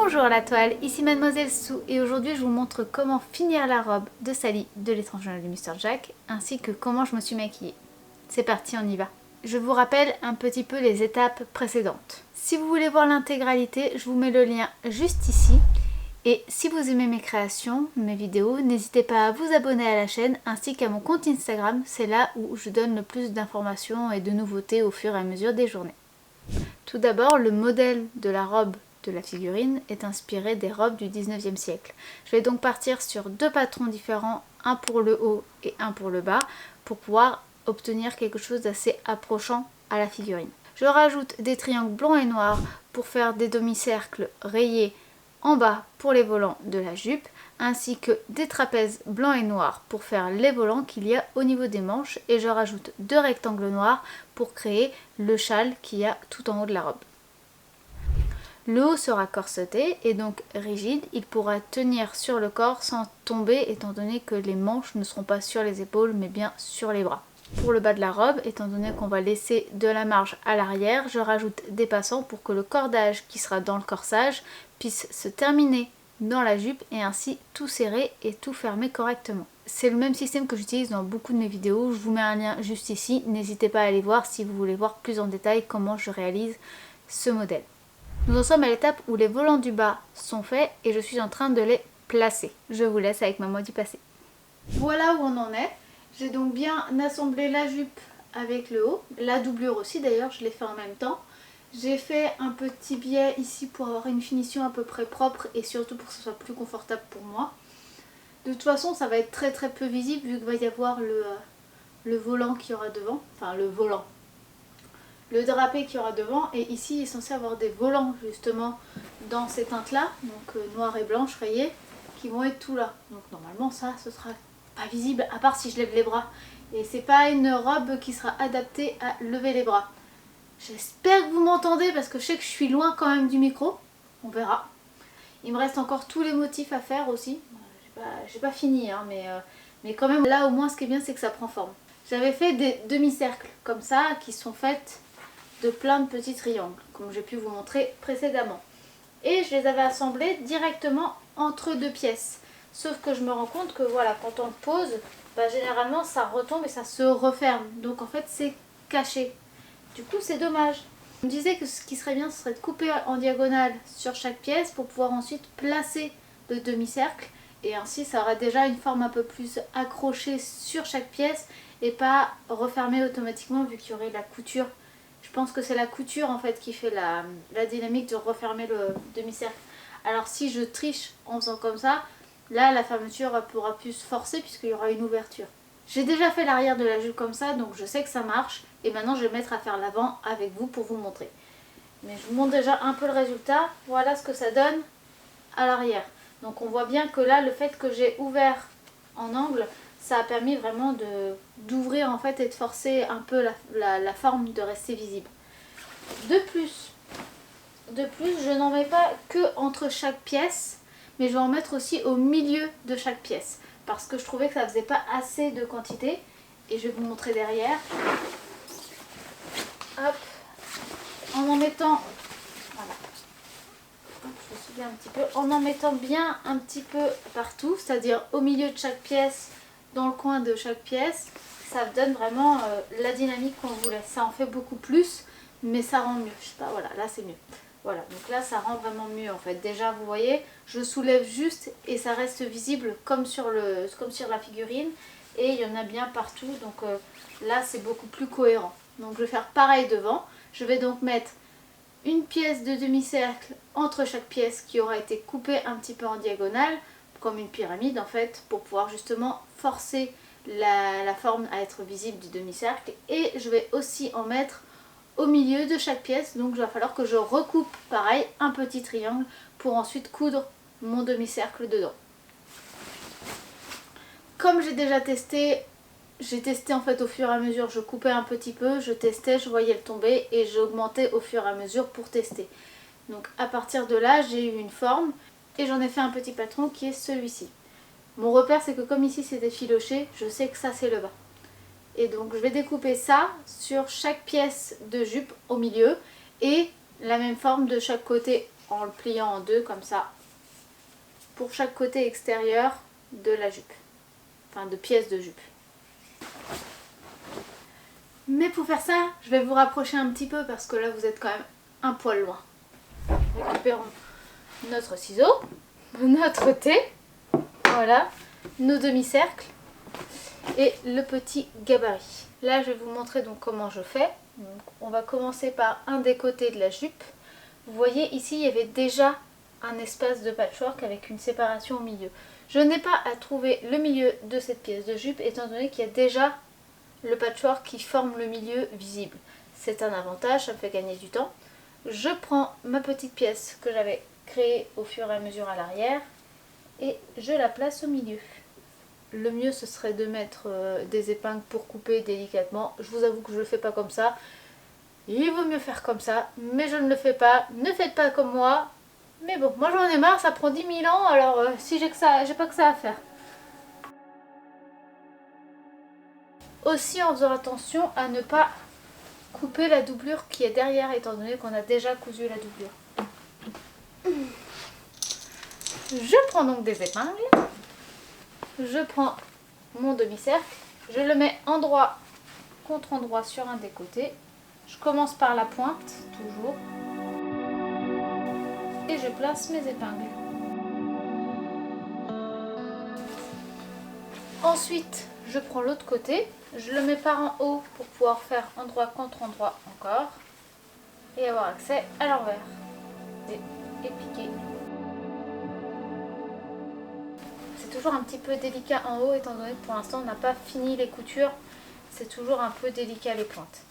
Bonjour la toile, ici Mademoiselle Sue et aujourd'hui je vous montre comment finir la robe de Sally de l'étrange journal de Mr. Jack ainsi que comment je me suis maquillée. C'est parti, on y va. Je vous rappelle un petit peu les étapes précédentes. Si vous voulez voir l'intégralité, je vous mets le lien juste ici. Et si vous aimez mes créations, mes vidéos, n'hésitez pas à vous abonner à la chaîne ainsi qu'à mon compte Instagram, c'est là où je donne le plus d'informations et de nouveautés au fur et à mesure des journées. Tout d'abord, le modèle de la robe de la figurine est inspiré des robes du 19e siècle. Je vais donc partir sur deux patrons différents, un pour le haut et un pour le bas, pour pouvoir obtenir quelque chose d'assez approchant à la figurine. Je rajoute des triangles blancs et noirs pour faire des demi-cercles rayés en bas pour les volants de la jupe, ainsi que des trapèzes blancs et noirs pour faire les volants qu'il y a au niveau des manches, et je rajoute deux rectangles noirs pour créer le châle qu'il y a tout en haut de la robe. Le haut sera corseté et donc rigide, il pourra tenir sur le corps sans tomber étant donné que les manches ne seront pas sur les épaules mais bien sur les bras. Pour le bas de la robe, étant donné qu'on va laisser de la marge à l'arrière, je rajoute des passants pour que le cordage qui sera dans le corsage puisse se terminer dans la jupe et ainsi tout serrer et tout fermer correctement. C'est le même système que j'utilise dans beaucoup de mes vidéos, je vous mets un lien juste ici, n'hésitez pas à aller voir si vous voulez voir plus en détail comment je réalise ce modèle. Nous en sommes à l'étape où les volants du bas sont faits et je suis en train de les placer. Je vous laisse avec ma moi du passé. Voilà où on en est. J'ai donc bien assemblé la jupe avec le haut, la doublure aussi d'ailleurs, je l'ai fait en même temps. J'ai fait un petit biais ici pour avoir une finition à peu près propre et surtout pour que ce soit plus confortable pour moi. De toute façon ça va être très peu visible vu qu'il va y avoir le volant qu'il y aura devant, enfin le volant. Le drapé qu'il y aura devant, et ici il est censé avoir des volants justement dans ces teintes là, donc noir et blanche rayées, qui vont être tout là. Donc normalement ça ce sera pas visible à part si je lève les bras. Et c'est pas une robe qui sera adaptée à lever les bras. J'espère que vous m'entendez parce que je sais que je suis loin quand même du micro. On verra. Il me reste encore tous les motifs à faire aussi. J'ai pas fini hein, mais quand même là au moins ce qui est bien c'est que ça prend forme. J'avais fait des demi-cercles comme ça qui sont faites de plein de petits triangles comme j'ai pu vous montrer précédemment. Et je les avais assemblés directement entre deux pièces. Sauf que je me rends compte que voilà, quand on le pose, généralement ça retombe et ça se referme. Donc en fait c'est caché. Du coup c'est dommage. Je me disais que ce qui serait bien ce serait de couper en diagonale sur chaque pièce pour pouvoir ensuite placer le demi-cercle. Et ainsi ça aura déjà une forme un peu plus accrochée sur chaque pièce et pas refermée automatiquement vu qu'il y aurait la couture. Je pense que c'est la couture en fait qui fait la dynamique de refermer le demi-cercle. Alors si je triche en faisant comme ça, là la fermeture pourra plus se forcer puisqu'il y aura une ouverture. J'ai déjà fait l'arrière de la jupe comme ça donc je sais que ça marche. Et maintenant je vais me mettre à faire l'avant avec vous pour vous montrer. Mais je vous montre déjà un peu le résultat. Voilà ce que ça donne à l'arrière. Donc on voit bien que là le fait que j'ai ouvert en angle, ça a permis vraiment d'ouvrir en fait et de forcer un peu la forme de rester visible. De plus, je n'en mets pas que entre chaque pièce, mais je vais en mettre aussi au milieu de chaque pièce. Parce que je trouvais que ça faisait pas assez de quantité. Et je vais vous montrer derrière. Hop, en mettant, voilà. Hop, je suis bien un petit peu, en mettant bien un petit peu partout, c'est-à-dire au milieu de chaque pièce, dans le coin de chaque pièce, ça donne vraiment la dynamique qu'on voulait. Ça en fait beaucoup plus, mais ça rend mieux. Je sais pas, voilà, là c'est mieux. Voilà, donc là ça rend vraiment mieux en fait. Déjà vous voyez, je soulève juste et ça reste visible comme sur la figurine. Et il y en a bien partout, donc là c'est beaucoup plus cohérent. Donc je vais faire pareil devant. Je vais donc mettre une pièce de demi-cercle entre chaque pièce qui aura été coupée un petit peu en diagonale, comme une pyramide en fait, pour pouvoir justement forcer la forme à être visible du demi-cercle. Et je vais aussi en mettre au milieu de chaque pièce, donc il va falloir que je recoupe pareil un petit triangle pour ensuite coudre mon demi-cercle dedans. Comme j'ai déjà testé, j'ai testé en fait au fur et à mesure, je coupais un petit peu, je testais, je voyais le tomber et j'augmentais au fur et à mesure pour tester. Donc à partir de là, j'ai eu une forme et j'en ai fait un petit patron qui est celui-ci. Mon repère c'est que comme ici c'était filoché, je sais que ça c'est le bas. Et donc je vais découper ça sur chaque pièce de jupe au milieu et la même forme de chaque côté en le pliant en deux comme ça pour chaque côté extérieur de la jupe, enfin de pièce de jupe. Mais pour faire ça, je vais vous rapprocher un petit peu parce que là vous êtes quand même un poil loin. Récupérons notre ciseau, notre thé, voilà, nos demi-cercles et le petit gabarit. Là je vais vous montrer donc comment je fais. Donc, on va commencer par un des côtés de la jupe. Vous voyez ici il y avait déjà un espace de patchwork avec une séparation au milieu. Je n'ai pas à trouver le milieu de cette pièce de jupe étant donné qu'il y a déjà le patchwork qui forme le milieu visible. C'est un avantage, ça me fait gagner du temps. Je prends ma petite pièce que j'avais créée au fur et à mesure à l'arrière et je la place au milieu. Le mieux ce serait de mettre des épingles pour couper délicatement. Je vous avoue que je ne le fais pas comme ça. Il vaut mieux faire comme ça, mais je ne le fais pas. Ne faites pas comme moi. Mais bon, moi j'en ai marre, ça prend 10 000 ans, alors si j'ai pas que ça à faire. Aussi en faisant attention à ne pas couper la doublure qui est derrière étant donné qu'on a déjà cousu la doublure. Je prends donc des épingles, je prends mon demi-cercle, je le mets endroit contre endroit sur un des côtés, je commence par la pointe toujours et je place mes épingles. Ensuite je prends l'autre côté, je le mets par en haut pour pouvoir faire endroit contre endroit encore et avoir accès à l'envers et piquer. C'est toujours un petit peu délicat en haut étant donné que pour l'instant on n'a pas fini les coutures, c'est toujours un peu délicat les pointes.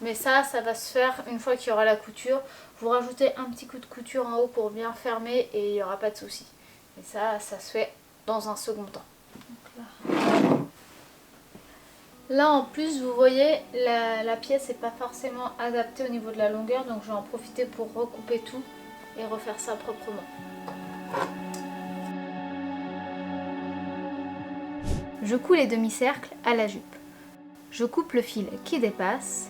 Mais ça va se faire une fois qu'il y aura la couture. Vous rajoutez un petit coup de couture en haut pour bien fermer et il n'y aura pas de souci. Et ça se fait dans un second temps. Là en plus vous voyez la pièce n'est pas forcément adaptée au niveau de la longueur, donc je vais en profiter pour recouper tout et refaire ça proprement. Je coud les demi-cercles à la jupe. Je coupe le fil qui dépasse.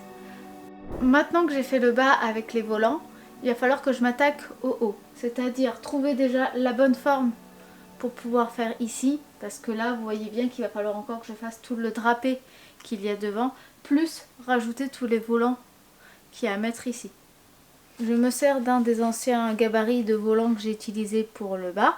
Maintenant que j'ai fait le bas avec les volants, il va falloir que je m'attaque au haut, c'est-à-dire trouver déjà la bonne forme pour pouvoir faire ici, parce que là vous voyez bien qu'il va falloir encore que je fasse tout le drapé qu'il y a devant, plus rajouter tous les volants qu'il y a à mettre ici. Je me sers d'un des anciens gabarits de volants que j'ai utilisé pour le bas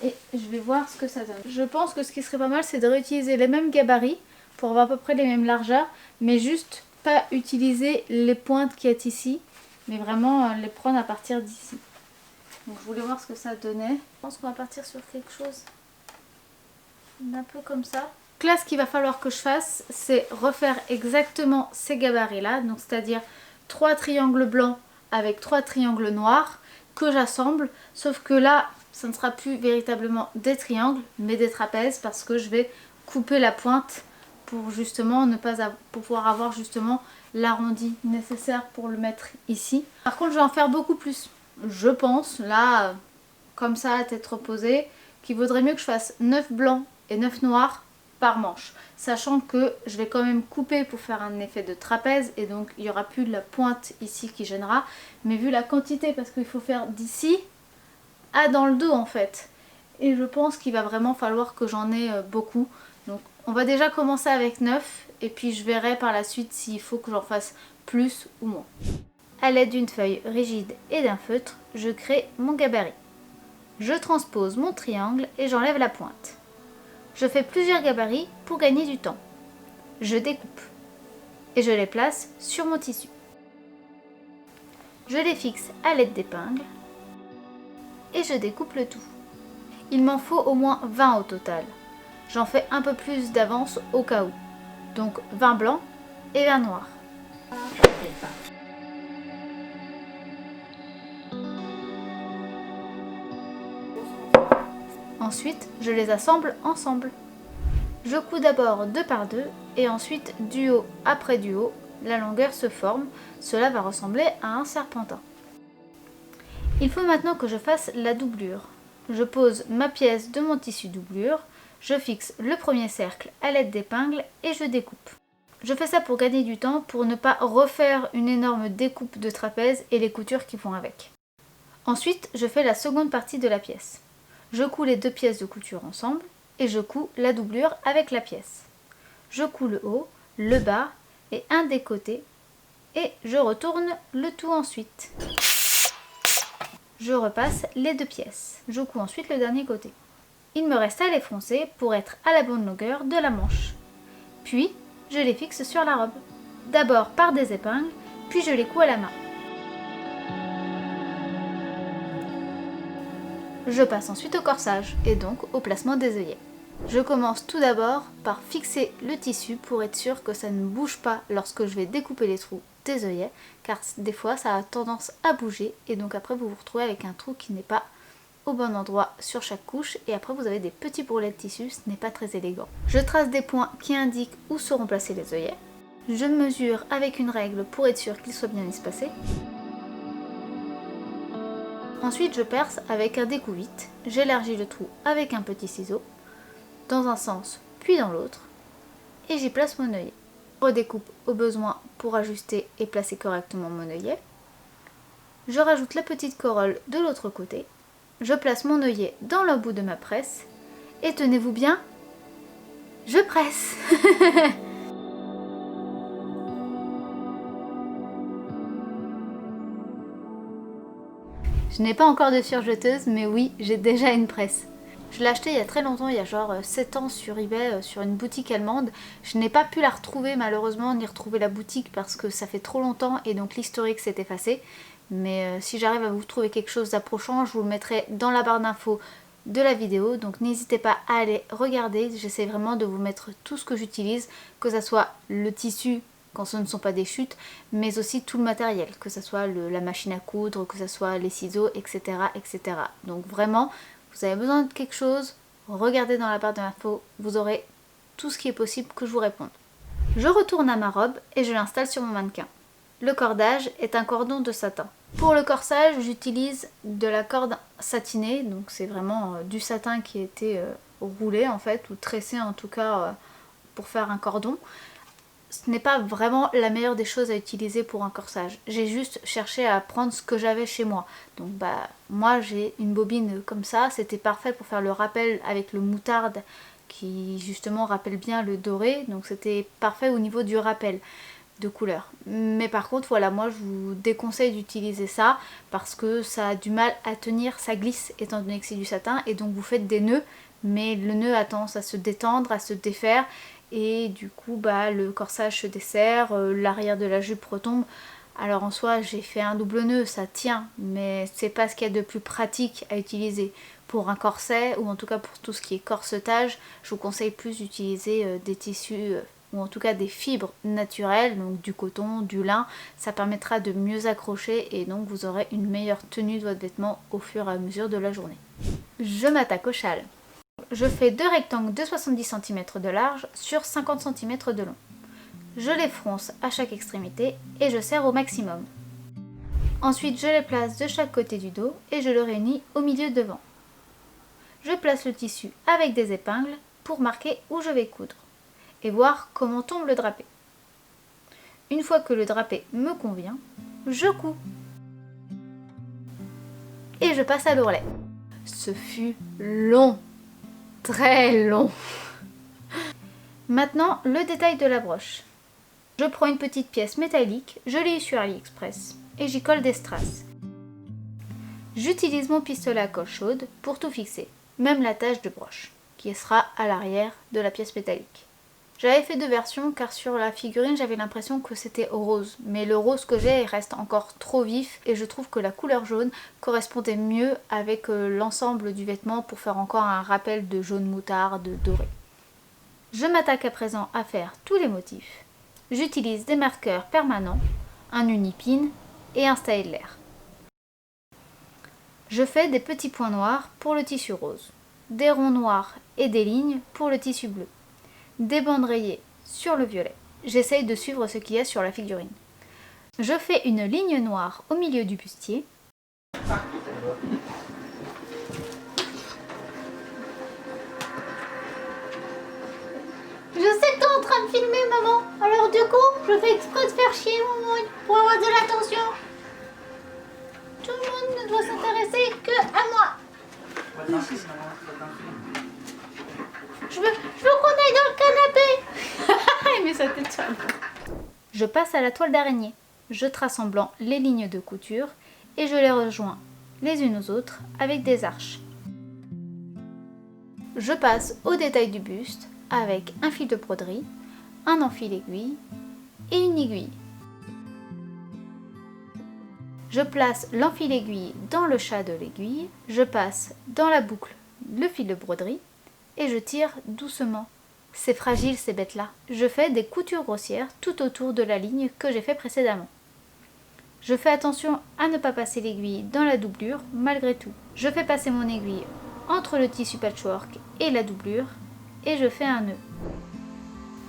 et je vais voir ce que ça donne. Je pense que ce qui serait pas mal c'est de réutiliser les mêmes gabarits pour avoir à peu près les mêmes largeurs, mais juste pas utiliser les pointes qui est ici, mais vraiment les prendre à partir d'ici. Donc je voulais voir ce que ça donnait. Je pense qu'on va partir sur quelque chose d'un peu comme ça. Donc là ce qu'il va falloir que je fasse c'est refaire exactement ces gabarits là, donc c'est-à-dire 3 triangles blancs avec 3 triangles noirs que j'assemble, sauf que là ça ne sera plus véritablement des triangles mais des trapèzes parce que je vais couper la pointe pour justement ne pas pour pouvoir avoir justement l'arrondi nécessaire pour le mettre ici. Par contre je vais en faire beaucoup plus. Je pense là comme ça à tête reposée qu'il vaudrait mieux que je fasse 9 blancs et 9 noirs par manche, sachant que je vais quand même couper pour faire un effet de trapèze et donc il n'y aura plus de la pointe ici qui gênera, mais vu la quantité parce qu'il faut faire d'ici à dans le dos en fait, et je pense qu'il va vraiment falloir que j'en ai beaucoup, donc on va déjà commencer avec 9 et puis je verrai par la suite s'il faut que j'en fasse plus ou moins. A l'aide d'une feuille rigide et d'un feutre, je crée mon gabarit. Je transpose mon triangle et j'enlève la pointe. Je fais plusieurs gabarits pour gagner du temps. Je découpe et je les place sur mon tissu. Je les fixe à l'aide d'épingles et je découpe le tout. Il m'en faut au moins 20 au total. J'en fais un peu plus d'avance au cas où. Donc 20 blancs et 20 noirs. Ensuite, je les assemble ensemble. Je couds d'abord 2 par 2 et ensuite du haut après du haut, la longueur se forme. Cela va ressembler à un serpentin. Il faut maintenant que je fasse la doublure. Je pose ma pièce de mon tissu doublure, je fixe le premier cercle à l'aide d'épingles et je découpe. Je fais ça pour gagner du temps, pour ne pas refaire une énorme découpe de trapèze et les coutures qui vont avec. Ensuite, je fais la seconde partie de la pièce. Je couds les deux pièces de couture ensemble et je couds la doublure avec la pièce. Je couds le haut, le bas et un des côtés et je retourne le tout ensuite. Je repasse les deux pièces. Je couds ensuite le dernier côté. Il me reste à les froncer pour être à la bonne longueur de la manche. Puis, je les fixe sur la robe. D'abord par des épingles, puis je les couds à la main. Je passe ensuite au corsage et donc au placement des œillets. Je commence tout d'abord par fixer le tissu pour être sûr que ça ne bouge pas lorsque je vais découper les trous des œillets, car des fois ça a tendance à bouger et donc après vous vous retrouvez avec un trou qui n'est pas au bon endroit sur chaque couche et après vous avez des petits bourrelets de tissu, ce n'est pas très élégant. Je trace des points qui indiquent où seront placés les œillets. Je mesure avec une règle pour être sûr qu'ils soient bien espacés. Ensuite je perce avec un découvite, j'élargis le trou avec un petit ciseau, dans un sens puis dans l'autre, et j'y place mon œillet. Je redécoupe au besoin pour ajuster et placer correctement mon œillet. Je rajoute la petite corolle de l'autre côté, je place mon œillet dans le bout de ma presse, et tenez-vous bien, je presse. Je n'ai pas encore de surjeteuse, mais oui, j'ai déjà une presse. Je l'ai achetée il y a très longtemps, il y a genre 7 ans sur eBay, sur une boutique allemande. Je n'ai pas pu la retrouver malheureusement, ni retrouver la boutique parce que ça fait trop longtemps et donc l'historique s'est effacé. Mais si j'arrive à vous trouver quelque chose d'approchant, je vous le mettrai dans la barre d'infos de la vidéo. Donc n'hésitez pas à aller regarder, j'essaie vraiment de vous mettre tout ce que j'utilise, que ce soit le tissu quand ce ne sont pas des chutes, mais aussi tout le matériel, que ce soit la machine à coudre, que ce soit les ciseaux, etc. etc. Donc vraiment, vous avez besoin de quelque chose, regardez dans la barre d'infos, vous aurez tout ce qui est possible que je vous réponde. Je retourne à ma robe et je l'installe sur mon mannequin. Le cordage est un cordon de satin. Pour le corsage, j'utilise de la corde satinée, donc c'est vraiment du satin qui a été roulé en fait, ou tressé en tout cas pour faire un cordon. Ce n'est pas vraiment la meilleure des choses à utiliser pour un corsage. J'ai juste cherché à prendre ce que j'avais chez moi. Donc moi j'ai une bobine comme ça, c'était parfait pour faire le rappel avec le moutarde qui justement rappelle bien le doré. Donc c'était parfait au niveau du rappel de couleur. Mais par contre voilà, moi je vous déconseille d'utiliser ça parce que ça a du mal à tenir, ça glisse étant donné que c'est du satin et donc vous faites des nœuds, mais le nœud a tendance à se détendre, à se défaire. Et du coup le corsage se desserre, l'arrière de la jupe retombe. Alors en soi j'ai fait un double nœud, ça tient, mais c'est pas ce qu'il y a de plus pratique à utiliser. Pour un corset ou en tout cas pour tout ce qui est corsetage, je vous conseille plus d'utiliser des tissus ou en tout cas des fibres naturelles, donc du coton, du lin. Ça permettra de mieux accrocher et donc vous aurez une meilleure tenue de votre vêtement au fur et à mesure de la journée. Je m'attaque au châle. Je fais deux rectangles de 70 cm de large sur 50 cm de long. Je les fronce à chaque extrémité et je serre au maximum. Ensuite, je les place de chaque côté du dos et je le réunis au milieu devant. Je place le tissu avec des épingles pour marquer où je vais coudre et voir comment tombe le drapé. Une fois que le drapé me convient, je couds. Et je passe à l'ourlet. Ce fut long. Très long. Maintenant, le détail de la broche. Je prends une petite pièce métallique, je l'ai eue sur AliExpress et j'y colle des strass. J'utilise mon pistolet à colle chaude pour tout fixer, même la tache de broche, qui sera à l'arrière de la pièce métallique. J'avais fait deux versions car sur la figurine j'avais l'impression que c'était rose, mais le rose que j'ai reste encore trop vif et je trouve que la couleur jaune correspondait mieux avec l'ensemble du vêtement pour faire encore un rappel de jaune moutarde doré. Je m'attaque à présent à faire tous les motifs. J'utilise des marqueurs permanents, un unipin et un styler. Je fais des petits points noirs pour le tissu rose, des ronds noirs et des lignes pour le tissu bleu. Des bandes rayées sur le violet. J'essaye de suivre ce qu'il y a sur la figurine. Je fais une ligne noire au milieu du bustier. Je sais que t'es en train de filmer, maman. Alors du coup, je fais exprès de faire chier, maman, pour avoir de l'attention. Tout le monde ne doit s'intéresser que à moi. Je veux qu'on aille dans le canapé. Il met sa tête sur la table. Je passe à la toile d'araignée. Je trace en blanc les lignes de couture et je les rejoins les unes aux autres avec des arches. Je passe au détail du buste avec un fil de broderie, un enfil aiguille et une aiguille. Je place l'enfil aiguille dans le chat de l'aiguille, je passe dans la boucle le fil de broderie et je tire doucement. C'est fragile ces bêtes-là. Je fais des coutures grossières tout autour de la ligne que j'ai fait précédemment. Je fais attention à ne pas passer l'aiguille dans la doublure malgré tout. Je fais passer mon aiguille entre le tissu patchwork et la doublure et je fais un nœud.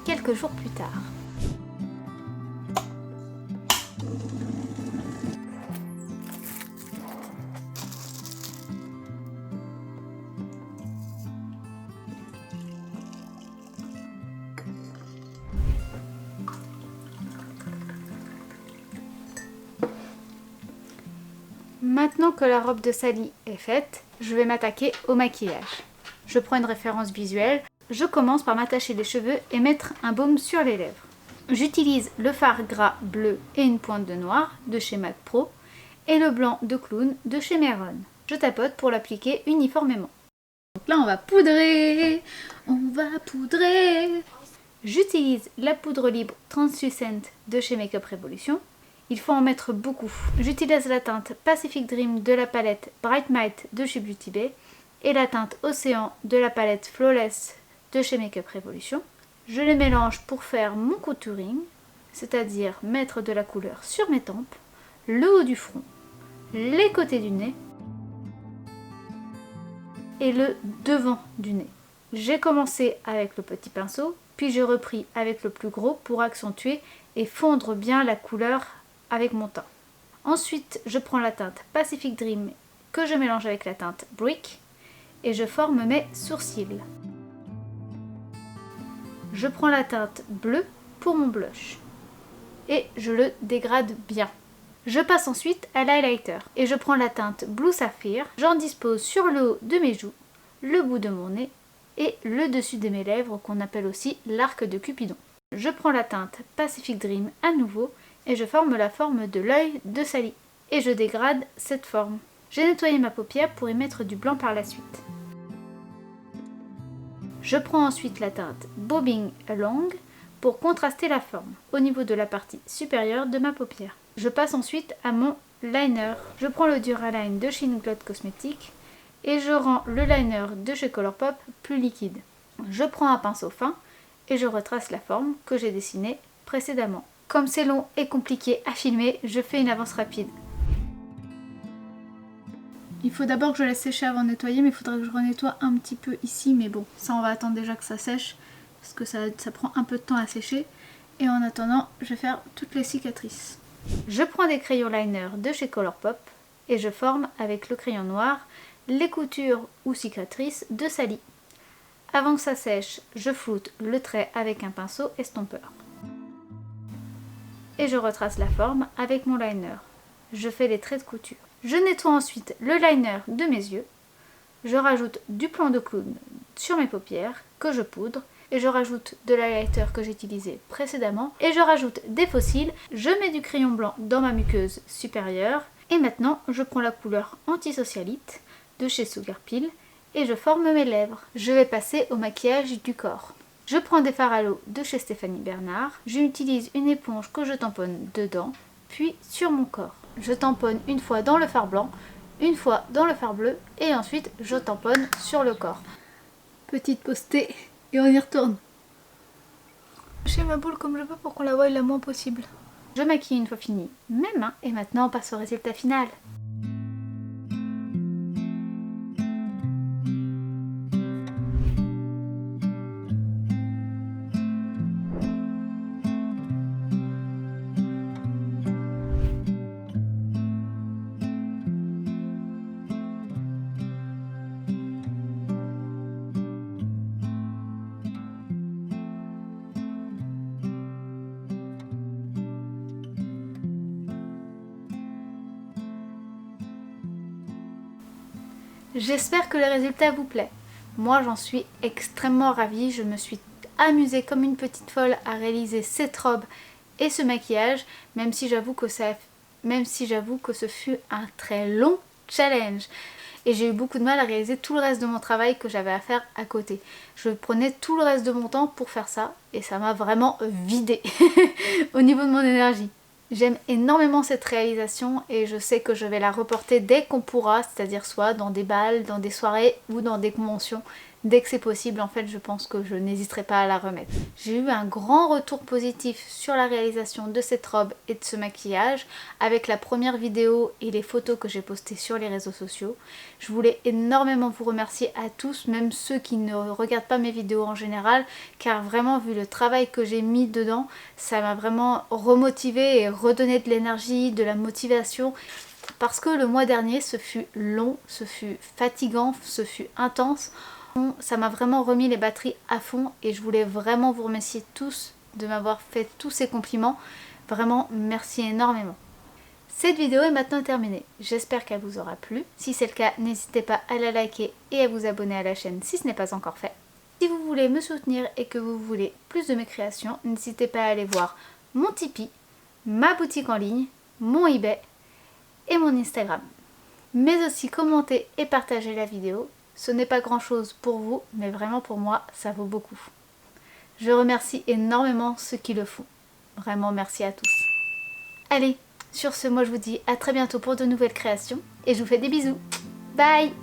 Quelques jours plus tard. Maintenant que la robe de Sally est faite, je vais m'attaquer au maquillage. Je prends une référence visuelle, je commence par m'attacher les cheveux et mettre un baume sur les lèvres. J'utilise le fard gras bleu et une pointe de noir de chez MAC Pro et le blanc de clown de chez Meron. Je tapote pour l'appliquer uniformément. Donc là on va poudrer, J'utilise la poudre libre Translucent de chez Makeup Revolution. Il faut en mettre beaucoup. J'utilise la teinte Pacific Dream de la palette Bright Might de chez Beauty Bay et la teinte Océan de la palette Flawless de chez Makeup Revolution. Je les mélange pour faire mon contouring, c'est-à-dire mettre de la couleur sur mes tempes, le haut du front, les côtés du nez et le devant du nez. J'ai commencé avec le petit pinceau, puis j'ai repris avec le plus gros pour accentuer et fondre bien la couleur avec mon teint. Ensuite, je prends la teinte Pacific Dream que je mélange avec la teinte Brick et je forme mes sourcils. Je prends la teinte bleue pour mon blush et je le dégrade bien. Je passe ensuite à l'highlighter et je prends la teinte Blue Sapphire, j'en dispose sur le haut de mes joues, le bout de mon nez et le dessus de mes lèvres qu'on appelle aussi l'arc de Cupidon. Je prends la teinte Pacific Dream à nouveau et je forme la forme de l'œil de Sally. Et je dégrade cette forme. J'ai nettoyé ma paupière pour y mettre du blanc par la suite. Je prends ensuite la teinte Bobbing Along pour contraster la forme au niveau de la partie supérieure de ma paupière. Je passe ensuite à mon liner. Je prends le Duraline de chez Inglot Cosmetics et je rends le liner de chez Colourpop plus liquide. Je prends un pinceau fin et je retrace la forme que j'ai dessinée précédemment. Comme c'est long et compliqué à filmer, je fais une avance rapide. Il faut d'abord que je laisse sécher avant de nettoyer, mais il faudrait que je renettoie un petit peu ici. Mais bon, ça on va attendre déjà que ça sèche, parce que ça prend un peu de temps à sécher. Et en attendant, je vais faire toutes les cicatrices. Je prends des crayons liner de chez Colourpop et je forme avec le crayon noir les coutures ou cicatrices de Sally. Avant que ça sèche, je floute le trait avec un pinceau estompeur. Et je retrace la forme avec mon liner. Je fais les traits de couture. Je nettoie ensuite le liner de mes yeux. Je rajoute du plan de clown sur mes paupières que je poudre. Et je rajoute de l'highlighter que j'ai utilisé précédemment. Et je rajoute des faux cils. Je mets du crayon blanc dans ma muqueuse supérieure. Et maintenant, je prends la couleur antisocialite de chez Sugar Pill. Et je forme mes lèvres. Je vais passer au maquillage du corps. Je prends des fards à l'eau de chez Stéphanie Bernard. J'utilise une éponge que je tamponne dedans, puis sur mon corps. Je tamponne une fois dans le fard blanc, une fois dans le fard bleu et ensuite je tamponne sur le corps. Petite pause thé et on y retourne. J'ai ma boule comme je veux pour qu'on la voie le moins possible. Je maquille une fois fini mes mains et maintenant on passe au résultat final. J'espère que le résultat vous plaît. Moi j'en suis extrêmement ravie, je me suis amusée comme une petite folle à réaliser cette robe et ce maquillage, même si j'avoue que ce fut un très long challenge. Et j'ai eu beaucoup de mal à réaliser tout le reste de mon travail que j'avais à faire à côté. Je prenais tout le reste de mon temps pour faire ça et ça m'a vraiment vidé au niveau de mon énergie. J'aime énormément cette réalisation et je sais que je vais la reporter dès qu'on pourra, c'est-à-dire soit dans des bals, dans des soirées ou dans des conventions. Dès que c'est possible, en fait, je pense que je n'hésiterai pas à la remettre. J'ai eu un grand retour positif sur la réalisation de cette robe et de ce maquillage avec la première vidéo et les photos que j'ai postées sur les réseaux sociaux. Je voulais énormément vous remercier à tous, même ceux qui ne regardent pas mes vidéos en général, car vraiment vu le travail que j'ai mis dedans, ça m'a vraiment remotivée et redonné de l'énergie, de la motivation. Parce que le mois dernier, ce fut long, ce fut fatigant, ce fut intense. Ça m'a vraiment remis les batteries à fond et je voulais vraiment vous remercier tous de m'avoir fait tous ces compliments. Vraiment, merci énormément. Cette vidéo est maintenant terminée. J'espère qu'elle vous aura plu. Si c'est le cas, n'hésitez pas à la liker et à vous abonner à la chaîne si ce n'est pas encore fait. Si vous voulez me soutenir et que vous voulez plus de mes créations, n'hésitez pas à aller voir mon Tipeee, ma boutique en ligne, mon eBay et mon Instagram. Mais aussi commenter et partager la vidéo. Ce n'est pas grand chose pour vous, mais vraiment pour moi, ça vaut beaucoup. Je remercie énormément ceux qui le font. Vraiment merci à tous. Allez, sur ce, moi je vous dis à très bientôt pour de nouvelles créations et je vous fais des bisous. Bye!